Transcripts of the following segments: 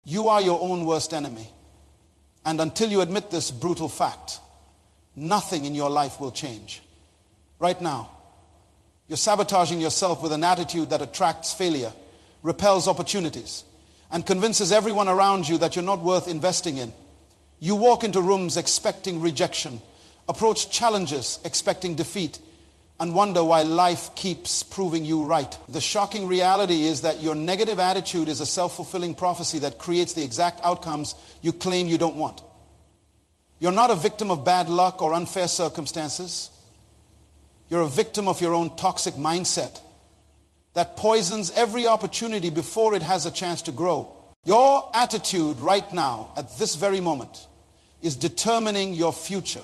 You are your own worst enemy. And until you admit this brutal fact, nothing in your life will change. Right now, you're sabotaging yourself with an attitude that attracts failure, repels opportunities, and convinces everyone around you that you're not worth investing in. You walk into rooms expecting rejection, approach challenges expecting defeat, and wonder why life keeps proving you right. The shocking reality is that your negative attitude is a self-fulfilling prophecy that creates the exact outcomes you claim you don't want. You're not a victim of bad luck or unfair circumstances. You're a victim of your own toxic mindset that poisons every opportunity before it has a chance to grow. Your attitude right now, at this very moment, is determining your future.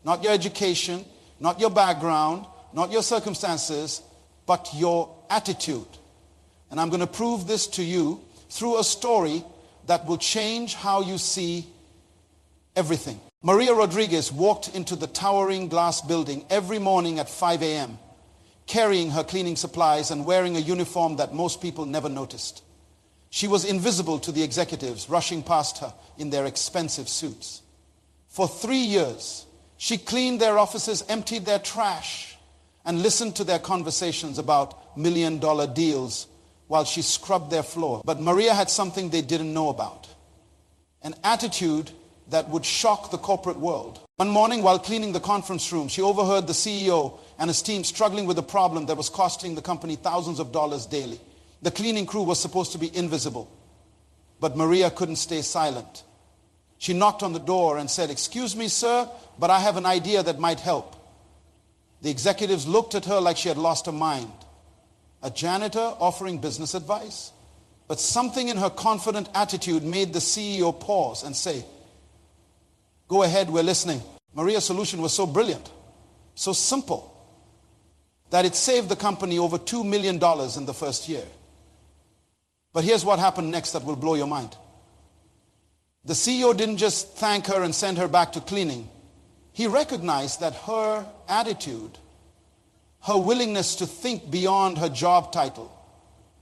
Not your education, not your background, not your circumstances, but your attitude. And I'm going to prove this to you through a story that will change how you see everything. Maria Rodriguez walked into the towering glass building every morning at 5 a.m., carrying her cleaning supplies and wearing a uniform that most people never noticed. She was invisible to the executives rushing past her in their expensive suits. For 3 years, she cleaned their offices, emptied their trash, and listened to their conversations about million-dollar deals while she scrubbed their floor. But Maria had something they didn't know about, an attitude that would shock the corporate world. One morning, while cleaning the conference room, she overheard the CEO and his team struggling with a problem that was costing the company thousands of dollars daily. The cleaning crew was supposed to be invisible, but Maria couldn't stay silent. She knocked on the door and said, "Excuse me, sir, but I have an idea that might help." The executives looked at her like she had lost her mind. A janitor offering business advice? But something in her confident attitude made the CEO pause and say, "Go ahead, we're listening." Maria's solution was so brilliant, so simple, that it saved the company over $2 million in the first year. But here's what happened next that will blow your mind. The CEO didn't just thank her and send her back to cleaning. He recognized that her attitude, her willingness to think beyond her job title,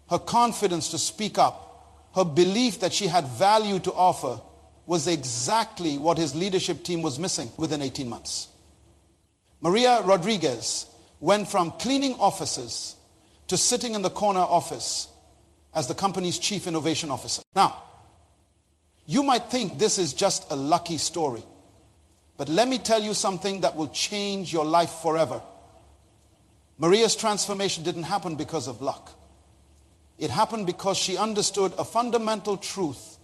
her confidence to speak up, her belief that she had value to offer was exactly what his leadership team was missing within 18 months. Maria Rodriguez went from cleaning offices to sitting in the corner office as the company's chief innovation officer. Now, you might think this is just a lucky story, but let me tell you something that will change your life forever. Maria's transformation didn't happen because of luck. It happened because she understood a fundamental truth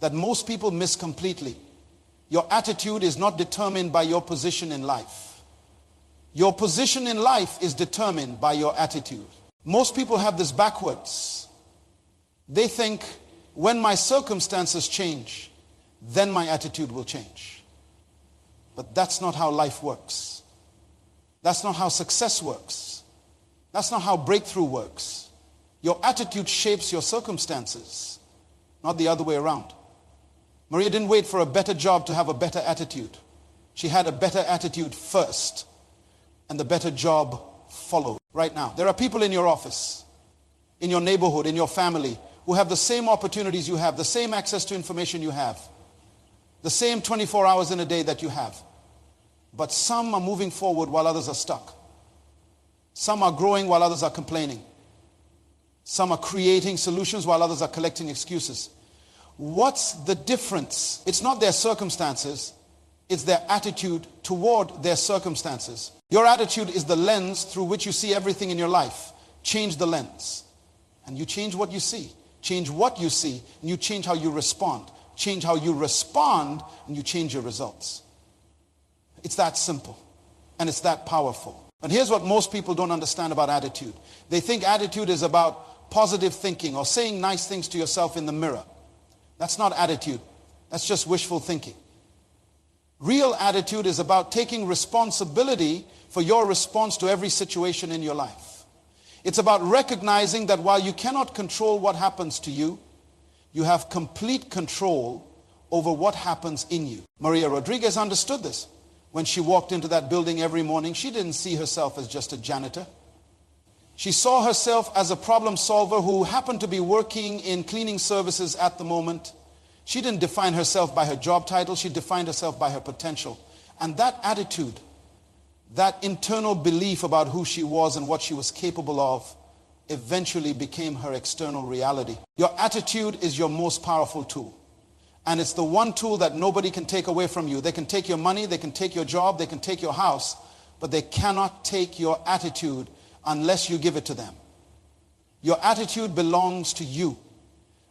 that most people miss completely. Your attitude is not determined by your position in life. Your position in life is determined by your attitude. Most people have this backwards. They think, when my circumstances change, then my attitude will change. But that's not how life works. That's not how success works. That's not how breakthrough works. Your attitude shapes your circumstances, not the other way around. Maria didn't wait for a better job to have a better attitude. She had a better attitude first, and the better job followed. Right now, there are people in your office, in your neighborhood, in your family, who have the same opportunities you have, the same access to information you have, the same 24 hours in a day that you have. But some are moving forward while others are stuck. Some are growing while others are complaining. Some are creating solutions while others are collecting excuses. What's the difference? It's not their circumstances, it's their attitude toward their circumstances. Your attitude is the lens through which you see everything in your life. Change the lens, and you change what you see. Change what you see, and you change how you respond. Change how you respond, and you change your results. It's that simple, and it's that powerful. And here's what most people don't understand about attitude. They think attitude is about positive thinking or saying nice things to yourself in the mirror. That's not attitude. That's just wishful thinking. Real attitude is about taking responsibility for your response to every situation in your life. It's about recognizing that while you cannot control what happens to you, you have complete control over what happens in you. Maria Rodriguez understood this. When she walked into that building every morning, she didn't see herself as just a janitor. She saw herself as a problem solver who happened to be working in cleaning services at the moment, She didn't define herself by her job title. She defined herself by her potential. And that attitude, that internal belief about who she was and what she was capable of, eventually became her external reality. Your attitude is your most powerful tool. And it's the one tool that nobody can take away from you. They can take your money, they can take your job, they can take your house, but they cannot take your attitude unless you give it to them. Your attitude belongs to you.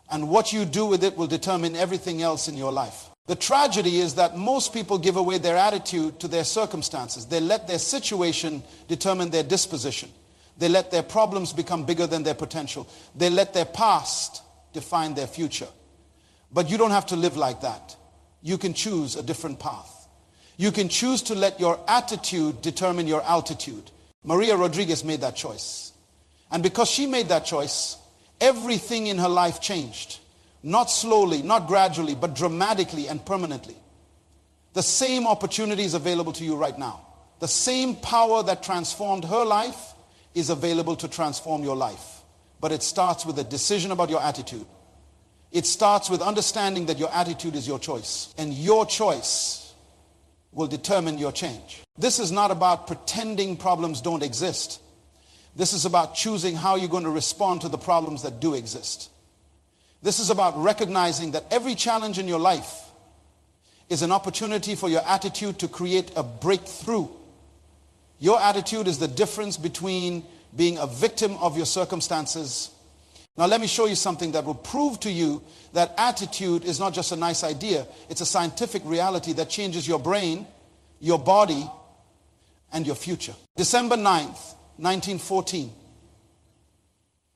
And what you do with it will determine everything else in your life. The tragedy is that most people give away their attitude to their circumstances. They let their situation determine their disposition. They let their problems become bigger than their potential. They let their past define their future. But you don't have to live like that. You can choose a different path. You can choose to let your attitude determine your altitude. Maria Rodriguez made that choice. And because she made that choice, everything in her life changed. Not slowly, not gradually, but dramatically and permanently. The same opportunity is available to you right now. The same power that transformed her life is available to transform your life. But it starts with a decision about your attitude. It starts with understanding that your attitude is your choice. And your choice will determine your change. This is not about pretending problems don't exist. This is about choosing how you're going to respond to the problems that do exist. This is about recognizing that every challenge in your life is an opportunity for your attitude to create a breakthrough. Your attitude is the difference between being a victim of your circumstances. Now let me show you something that will prove to you that attitude is not just a nice idea. It's a scientific reality that changes your brain, your body, and your future. December 9th, 1914.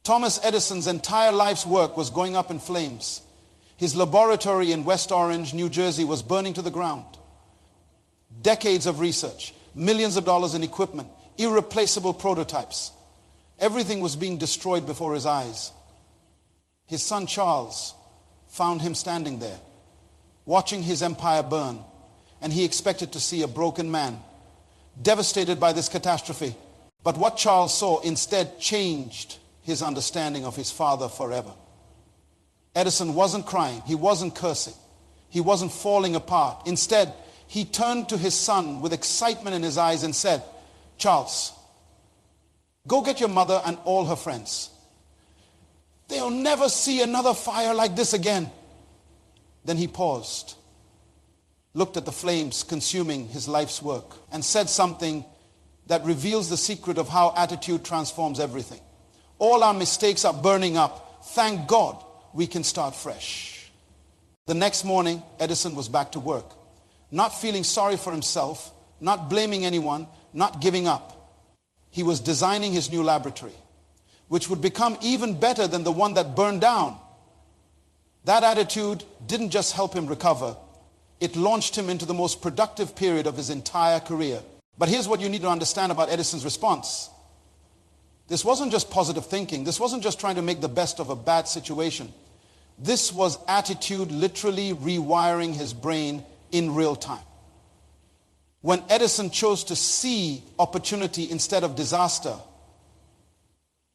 Thomas Edison's entire life's work was going up in flames. His laboratory in West Orange, New Jersey was burning to the ground. Decades of research, millions of dollars in equipment, irreplaceable prototypes. Everything was being destroyed before his eyes. His son Charles found him standing there, watching his empire burn, and he expected to see a broken man, devastated by this catastrophe. But what Charles saw instead changed his understanding of his father forever. Edison wasn't crying. He wasn't cursing. He wasn't falling apart. Instead, he turned to his son with excitement in his eyes and said, "Charles, go get your mother and all her friends. They'll never see another fire like this again." Then he paused, looked at the flames consuming his life's work, and said something that reveals the secret of how attitude transforms everything. All our mistakes are burning up. Thank God we can start fresh. The next morning, Edison was back to work, not feeling sorry for himself, not blaming anyone, not giving up. He was designing his new laboratory, which would become even better than the one that burned down. That attitude didn't just help him recover. It launched him into the most productive period of his entire career. But here's what you need to understand about Edison's response. This wasn't just positive thinking. This wasn't just trying to make the best of a bad situation. This was attitude literally rewiring his brain in real time. When Edison chose to see opportunity instead of disaster,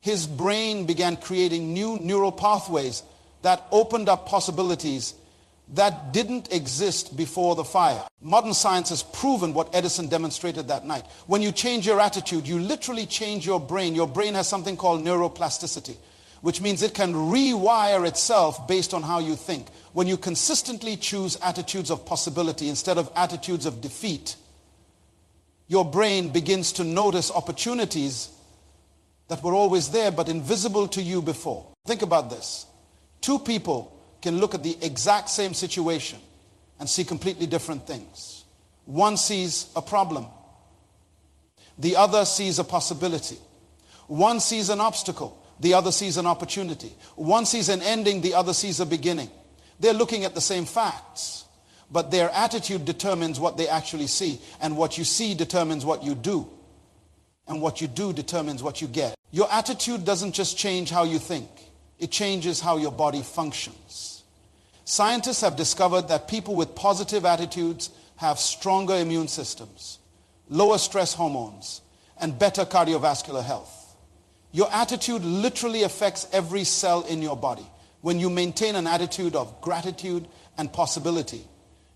his brain began creating new neural pathways that opened up possibilities that didn't exist before the fire. Modern science has proven what Edison demonstrated that night. When you change your attitude, you literally change your brain. Your brain has something called neuroplasticity, which means it can rewire itself based on how you think. When you consistently choose attitudes of possibility instead of attitudes of defeat, your brain begins to notice opportunities that were always there but invisible to you before. Think about this. Two people can look at the exact same situation and see completely different things. One sees a problem. The other sees a possibility. One sees an obstacle. The other sees an opportunity. One sees an ending. The other sees a beginning. They're looking at the same facts, but their attitude determines what they actually see. And what you see determines what you do. And what you do determines what you get. Your attitude doesn't just change how you think. It changes how your body functions. Scientists have discovered that people with positive attitudes have stronger immune systems, lower stress hormones, and better cardiovascular health. Your attitude literally affects every cell in your body. when you maintain an attitude of gratitude and possibility.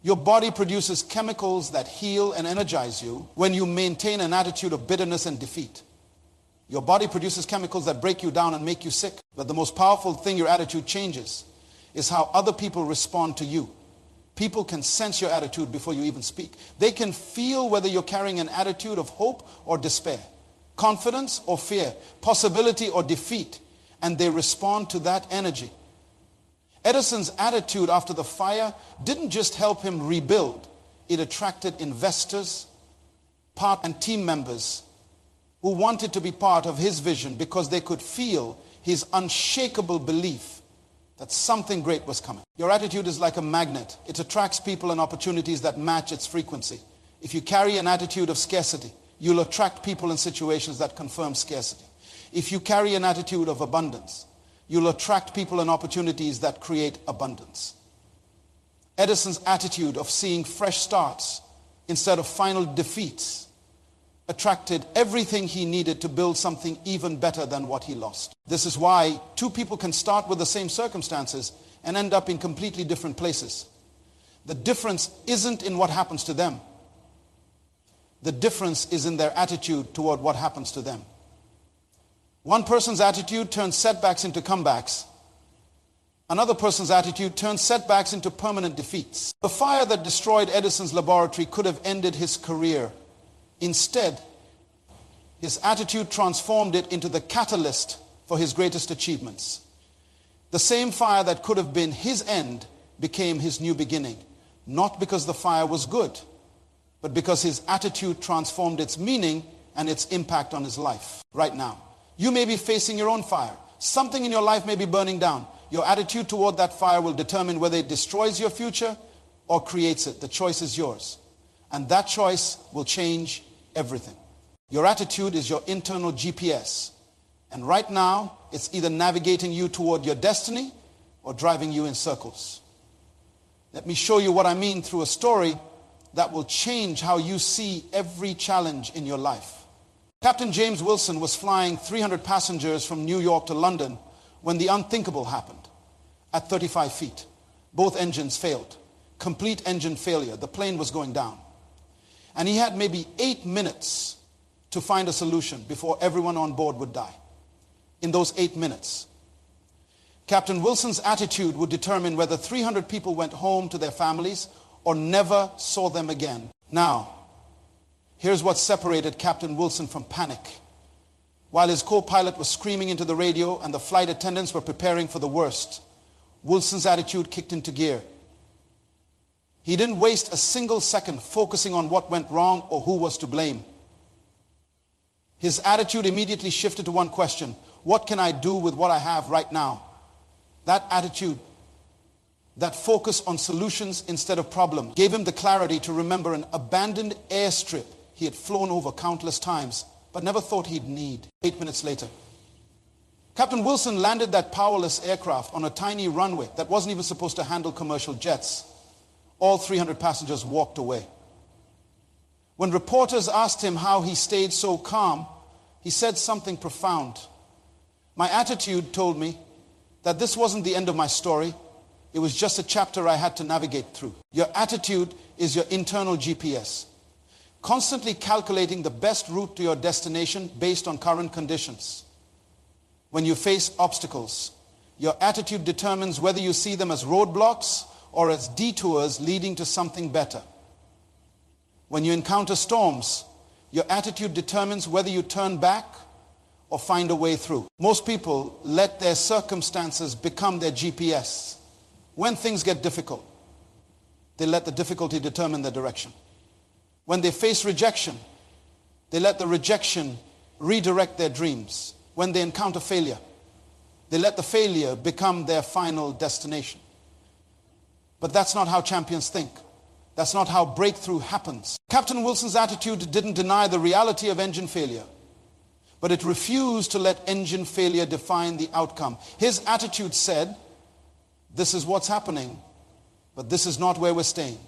Your body produces chemicals that heal and energize you when you maintain an attitude of bitterness and defeat. Your body produces chemicals that break you down and make you sick. But the most powerful thing your attitude changes is how other people respond to you. People can sense your attitude before you even speak. They can feel whether you're carrying an attitude of hope or despair, confidence or fear, possibility or defeat, and they respond to that energy. Edison's attitude after the fire didn't just help him rebuild. It attracted investors, and team members who wanted to be part of his vision because they could feel his unshakable belief that something great was coming. Your attitude is like a magnet. It attracts people and opportunities that match its frequency. If you carry an attitude of scarcity, you'll attract people and situations that confirm scarcity. If you carry an attitude of abundance, you'll attract people and opportunities that create abundance. Edison's attitude of seeing fresh starts instead of final defeats attracted everything he needed to build something even better than what he lost. This is why two people can start with the same circumstances and end up in completely different places. The difference isn't in what happens to them. The difference is in their attitude toward what happens to them. One person's attitude turns setbacks into comebacks. Another person's attitude turns setbacks into permanent defeats. The fire that destroyed Edison's laboratory could have ended his career. Instead, his attitude transformed it into the catalyst for his greatest achievements. The same fire that could have been his end became his new beginning. Not because the fire was good, but because his attitude transformed its meaning and its impact on his life. Right now, you may be facing your own fire. Something in your life may be burning down. Your attitude toward that fire will determine whether it destroys your future or creates it. The choice is yours. And that choice will change everything. Your attitude is your internal GPS. And right now, it's either navigating you toward your destiny or driving you in circles. Let me show you what I mean through a story that will change how you see every challenge in your life. Captain James Wilson was flying 300 passengers from New York to London when the unthinkable happened. At 35 feet, both engines failed. Complete engine failure. The plane was going down. And he had maybe 8 minutes to find a solution before everyone on board would die. In those 8 minutes, Captain Wilson's attitude would determine whether 300 people went home to their families or never saw them again. Now, here's what separated Captain Wilson from panic. While his co-pilot was screaming into the radio and the flight attendants were preparing for the worst, Wilson's attitude kicked into gear. He didn't waste a single second focusing on what went wrong or who was to blame. His attitude immediately shifted to one question: what can I do with what I have right now? That attitude, that focus on solutions instead of problems, gave him the clarity to remember an abandoned airstrip he had flown over countless times, but never thought he'd need. 8 minutes later, Captain Wilson landed that powerless aircraft on a tiny runway that wasn't even supposed to handle commercial jets. All 300 passengers walked away. When reporters asked him how he stayed so calm, he said something profound. My attitude told me that this wasn't the end of my story. It was just a chapter I had to navigate through. Your attitude is your internal GPS, constantly calculating the best route to your destination based on current conditions. When you face obstacles, your attitude determines whether you see them as roadblocks or as detours leading to something better. When you encounter storms, your attitude determines whether you turn back or find a way through. Most people let their circumstances become their GPS. When things get difficult, they let the difficulty determine their direction. When they face rejection, they let the rejection redirect their dreams. When they encounter failure, they let the failure become their final destination. But that's not how champions think. That's not how breakthrough happens. Captain Wilson's attitude didn't deny the reality of engine failure, but it refused to let engine failure define the outcome. His attitude said, this is what's happening, but this is not where we're staying.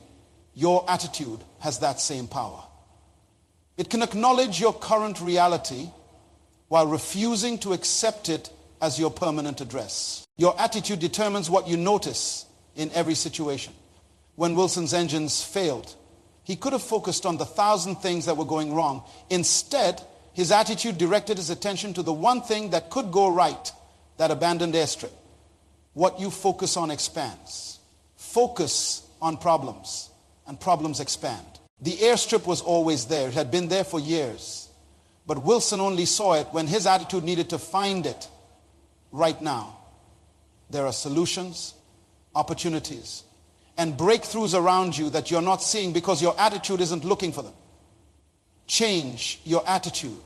Your attitude has that same power. It can acknowledge your current reality while refusing to accept it as your permanent address. Your attitude determines what you notice in every situation. When Wilson's engines failed, he could have focused on the 1,000 things that were going wrong. Instead, his attitude directed his attention to the one thing that could go right, that abandoned airstrip. What you focus on expands. Focus on problems, and problems expand. The airstrip was always there. It had been there for years. But Wilson only saw it when his attitude needed to find it right now. There are solutions, opportunities, and breakthroughs around you that you're not seeing because your attitude isn't looking for them. Change your attitude,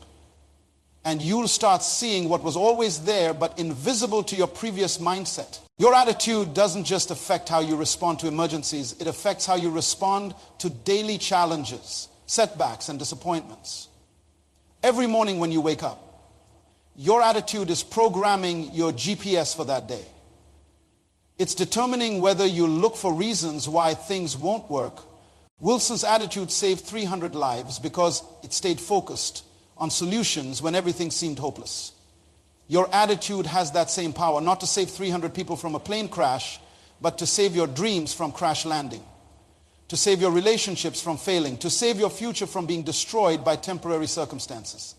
and you'll start seeing what was always there but invisible to your previous mindset. Your attitude doesn't just affect how you respond to emergencies, it affects how you respond to daily challenges, setbacks, and disappointments. Every morning when you wake up, your attitude is programming your GPS for that day. It's determining whether you look for reasons why things won't work. Wilson's attitude saved 300 lives because it stayed focused on solutions when everything seemed hopeless. Your attitude has that same power, not to save 300 people from a plane crash, but to save your dreams from crash landing, to save your relationships from failing, to save your future from being destroyed by temporary circumstances.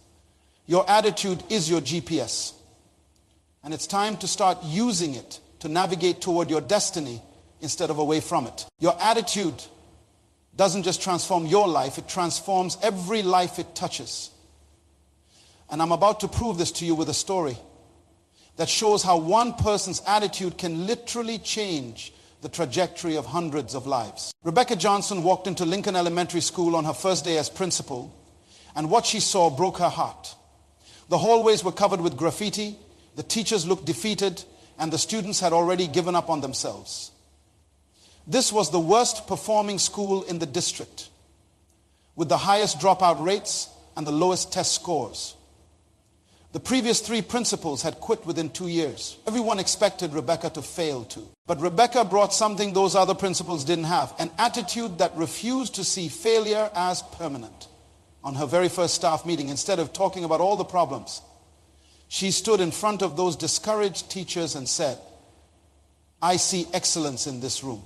Your attitude is your GPS, and it's time to start using it to navigate toward your destiny instead of away from it. Your attitude doesn't just transform your life, it transforms every life it touches. And I'm about to prove this to you with a story that shows how one person's attitude can literally change the trajectory of hundreds of lives. Rebecca Johnson walked into Lincoln Elementary School on her first day as principal, and what she saw broke her heart. The hallways were covered with graffiti, the teachers looked defeated, and the students had already given up on themselves. This was the worst performing school in the district, with the highest dropout rates and the lowest test scores. The previous 3 principals had quit within 2 years. Everyone expected Rebecca to fail too. But Rebecca brought something those other principals didn't have, an attitude that refused to see failure as permanent. On her very first staff meeting, instead of talking about all the problems, she stood in front of those discouraged teachers and said, "I see excellence in this room.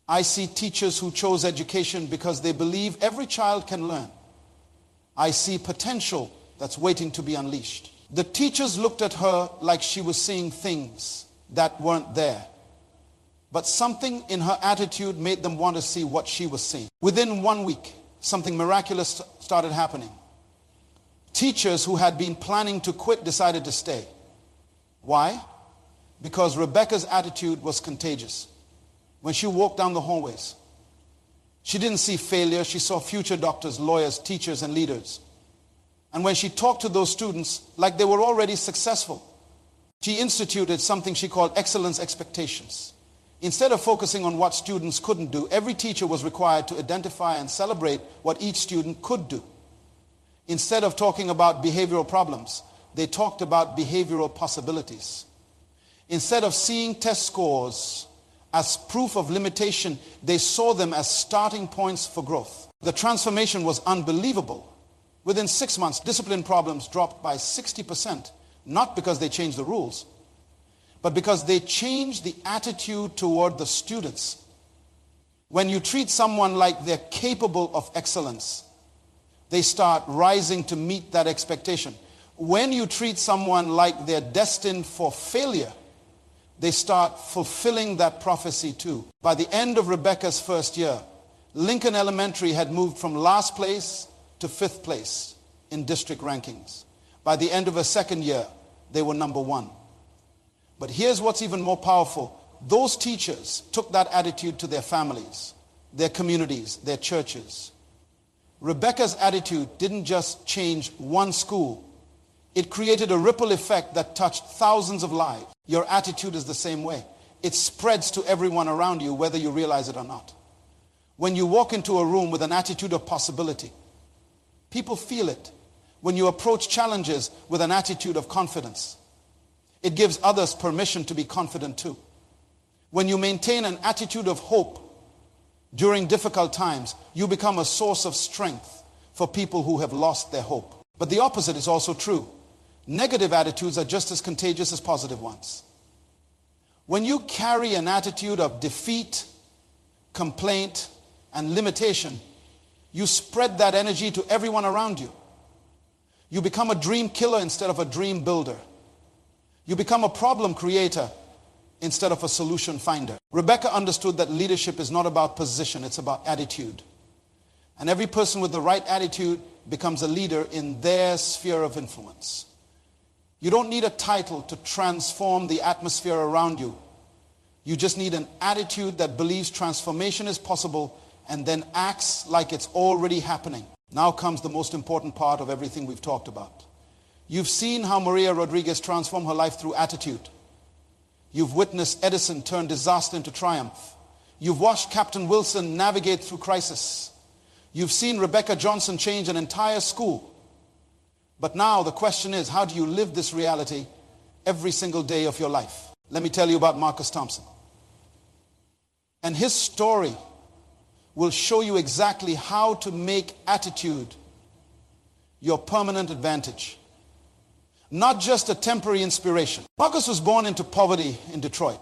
I see teachers who chose education because they believe every child can learn. I see potential that's waiting to be unleashed." The teachers looked at her like she was seeing things that weren't there. But something in her attitude made them want to see what she was seeing. Within 1 week, something miraculous started happening. Teachers who had been planning to quit decided to stay. Why? Because Rebecca's attitude was contagious. When she walked down the hallways, she didn't see failure, she saw future doctors, lawyers, teachers, and leaders. And when she talked to those students like they were already successful, she instituted something she called excellence expectations. Instead of focusing on what students couldn't do, every teacher was required to identify and celebrate what each student could do. Instead of talking about behavioral problems, they talked about behavioral possibilities. Instead of seeing test scores as proof of limitation, they saw them as starting points for growth. The transformation was unbelievable. Within 6 months, discipline problems dropped by 60%, not because they changed the rules, but because they changed the attitude toward the students. When you treat someone like they're capable of excellence, they start rising to meet that expectation. When you treat someone like they're destined for failure, they start fulfilling that prophecy too. By the end of Rebecca's first year, Lincoln Elementary had moved from last place to 5th place in district rankings. By the end of her second year, they were number 1. But here's what's even more powerful. Those teachers took that attitude to their families, their communities, their churches. Rebecca's attitude didn't just change one school. It created a ripple effect that touched thousands of lives. Your attitude is the same way. It spreads to everyone around you, whether you realize it or not. When you walk into a room with an attitude of possibility, people feel it. When you approach challenges with an attitude of confidence, it gives others permission to be confident too. When you maintain an attitude of hope during difficult times, you become a source of strength for people who have lost their hope. But the opposite is also true. Negative attitudes are just as contagious as positive ones. When you carry an attitude of defeat, complaint, and limitation, you spread that energy to everyone around you. You become a dream killer instead of a dream builder. You become a problem creator instead of a solution finder. Rebecca understood that leadership is not about position, it's about attitude. And every person with the right attitude becomes a leader in their sphere of influence. You don't need a title to transform the atmosphere around you. You just need an attitude that believes transformation is possible and then acts like it's already happening. Now comes the most important part of everything we've talked about. You've seen how Maria Rodriguez transformed her life through attitude. You've witnessed Edison turn disaster into triumph. You've watched Captain Wilson navigate through crisis. You've seen Rebecca Johnson change an entire school. But now the question is, how do you live this reality every single day of your life? Let me tell you about Marcus Thompson. And his story will show you exactly how to make attitude your permanent advantage. Not just a temporary inspiration. Marcus was born into poverty in Detroit.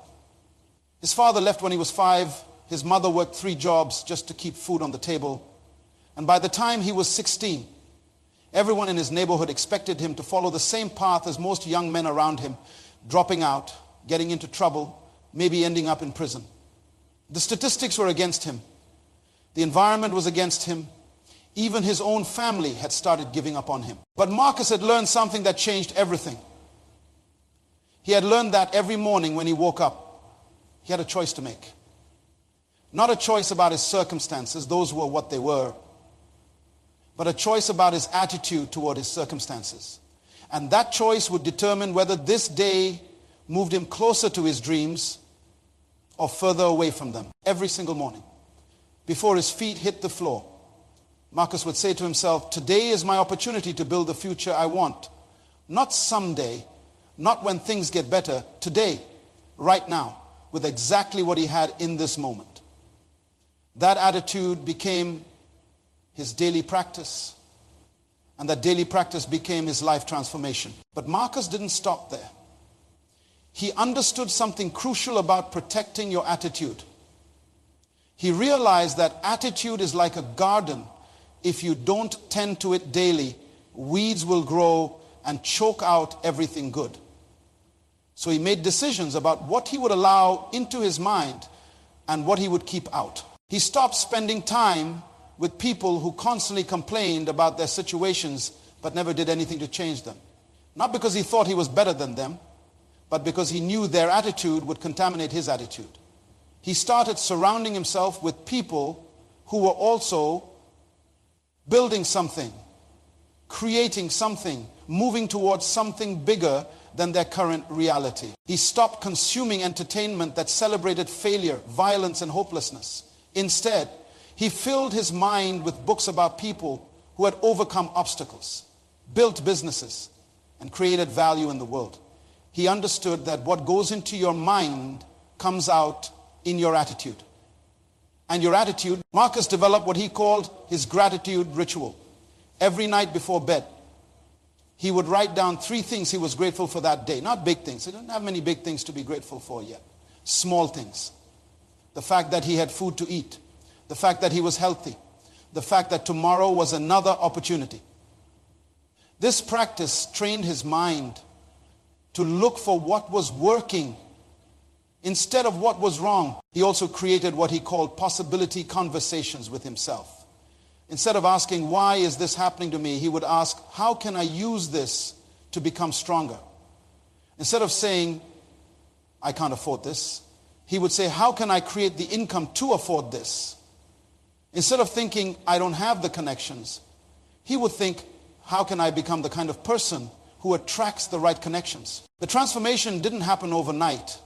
His father left when he was 5. His mother worked 3 jobs just to keep food on the table. And by the time he was 16, everyone in his neighborhood expected him to follow the same path as most young men around him, dropping out, getting into trouble, maybe ending up in prison. The statistics were against him. The environment was against him. Even his own family had started giving up on him. But Marcus had learned something that changed everything. He had learned that every morning when he woke up, he had a choice to make. Not a choice about his circumstances, those were what they were, but a choice about his attitude toward his circumstances. And that choice would determine whether this day moved him closer to his dreams or further away from them. Every single morning, before his feet hit the floor, Marcus would say to himself, today is my opportunity to build the future I want. Not someday, not when things get better, today, right now, with exactly what he had in this moment. That attitude became his daily practice, and that daily practice became his life transformation. But Marcus didn't stop there. He understood something crucial about protecting your attitude. He realized that attitude is like a garden. If you don't tend to it daily, weeds will grow and choke out everything good. So he made decisions about what he would allow into his mind and what he would keep out. He stopped spending time with people who constantly complained about their situations but never did anything to change them. Not because he thought he was better than them, but because he knew their attitude would contaminate his attitude. He started surrounding himself with people who were also building something, creating something, moving towards something bigger than their current reality. He stopped consuming entertainment that celebrated failure, violence, and hopelessness. Instead, he filled his mind with books about people who had overcome obstacles, built businesses, and created value in the world. He understood that what goes into your mind comes out in your attitude. And your attitude, Marcus developed what he called his gratitude ritual. Every night before bed, he would write down 3 things he was grateful for that day. Not big things. He didn't have many big things to be grateful for yet. Small things. The fact that he had food to eat. The fact that he was healthy. The fact that tomorrow was another opportunity. This practice trained his mind to look for what was working instead of what was wrong. He also created what he called possibility conversations with himself. Instead of asking, why is this happening to me? He would ask, how can I use this to become stronger? Instead of saying, I can't afford this, he would say, how can I create the income to afford this? Instead of thinking, I don't have the connections, he would think, how can I become the kind of person who attracts the right connections? The transformation didn't happen overnight,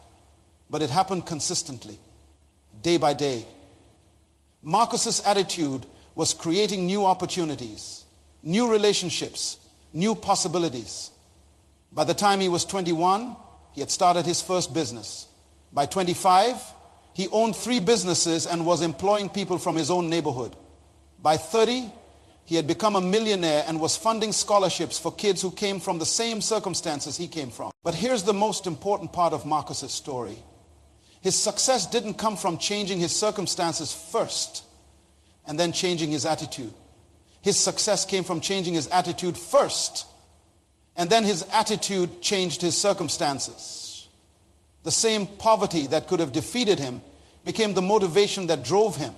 but it happened consistently, day by day. Marcus's attitude was creating new opportunities, new relationships, new possibilities. By the time he was 21, he had started his first business. By 25, he owned 3 businesses and was employing people from his own neighborhood. By 30, He had become a millionaire and was funding scholarships for kids who came from the same circumstances he came from. But here's the most important part of Marcus's story. His success didn't come from changing his circumstances first and then changing his attitude. His success came from changing his attitude first, and then his attitude changed his circumstances. The same poverty that could have defeated him became the motivation that drove him.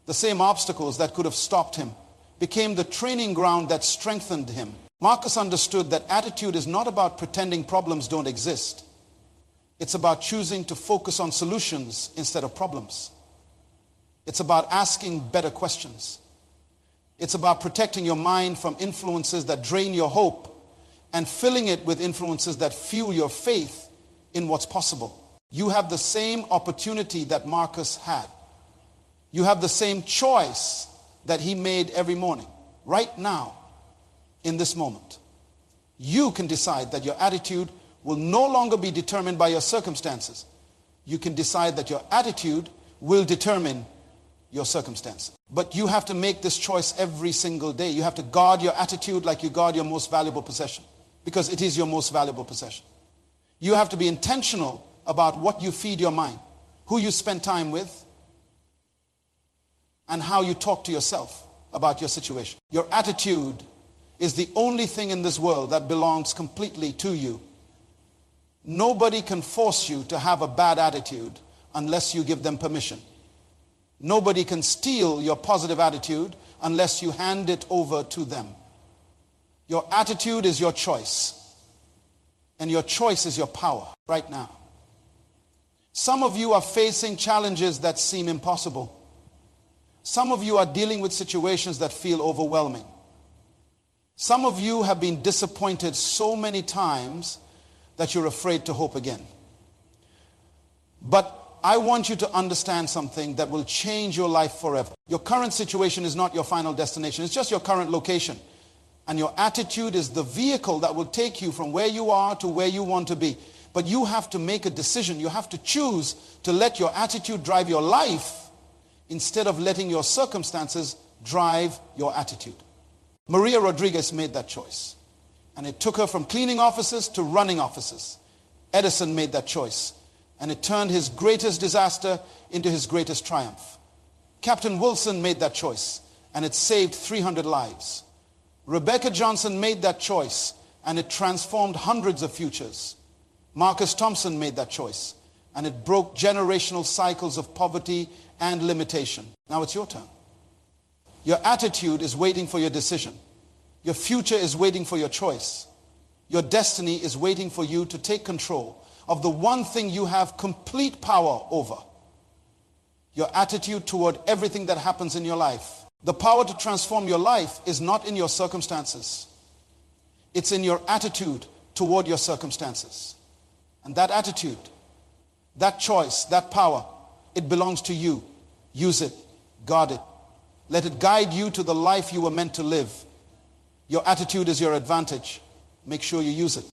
The same obstacles that could have stopped him became the training ground that strengthened him. Marcus understood that attitude is not about pretending problems don't exist. It's about choosing to focus on solutions instead of problems. It's about asking better questions. It's about protecting your mind from influences that drain your hope and filling it with influences that fuel your faith in what's possible. You have the same opportunity that Marcus had. You have the same choice that he made every morning, right now, in this moment. You can decide that your attitude will no longer be determined by your circumstances. You can decide that your attitude will determine your circumstances. But you have to make this choice every single day. You have to guard your attitude like you guard your most valuable possession, because it is your most valuable possession. You have to be intentional about what you feed your mind, who you spend time with, and how you talk to yourself about your situation. Your attitude is the only thing in this world that belongs completely to you. Nobody can force you to have a bad attitude unless you give them permission. Nobody can steal your positive attitude unless you hand it over to them. Your attitude is your choice, and your choice is your power right now. Some of you are facing challenges that seem impossible. Some of you are dealing with situations that feel overwhelming. Some of you have been disappointed so many times that you're afraid to hope again. But I want you to understand something that will change your life forever. Your current situation is not your final destination. It's just your current location. And your attitude is the vehicle that will take you from where you are to where you want to be. But you have to make a decision. You have to choose to let your attitude drive your life instead of letting your circumstances drive your attitude. Maria Rodriguez made that choice. And it took her from cleaning offices to running offices. Edison made that choice. And it turned his greatest disaster into his greatest triumph. Captain Wilson made that choice, and it saved 300 lives. Rebecca Johnson made that choice, and it transformed hundreds of futures. Marcus Thompson made that choice, and it broke generational cycles of poverty and limitation. Now it's your turn. Your attitude is waiting for your decision. Your future is waiting for your choice. Your destiny is waiting for you to take control of the one thing you have complete power over. Your attitude toward everything that happens in your life. The power to transform your life is not in your circumstances. It's in your attitude toward your circumstances. And that attitude, that choice, that power, it belongs to you. Use it. Guard it. Let it guide you to the life you were meant to live. Your attitude is your advantage. Make sure you use it.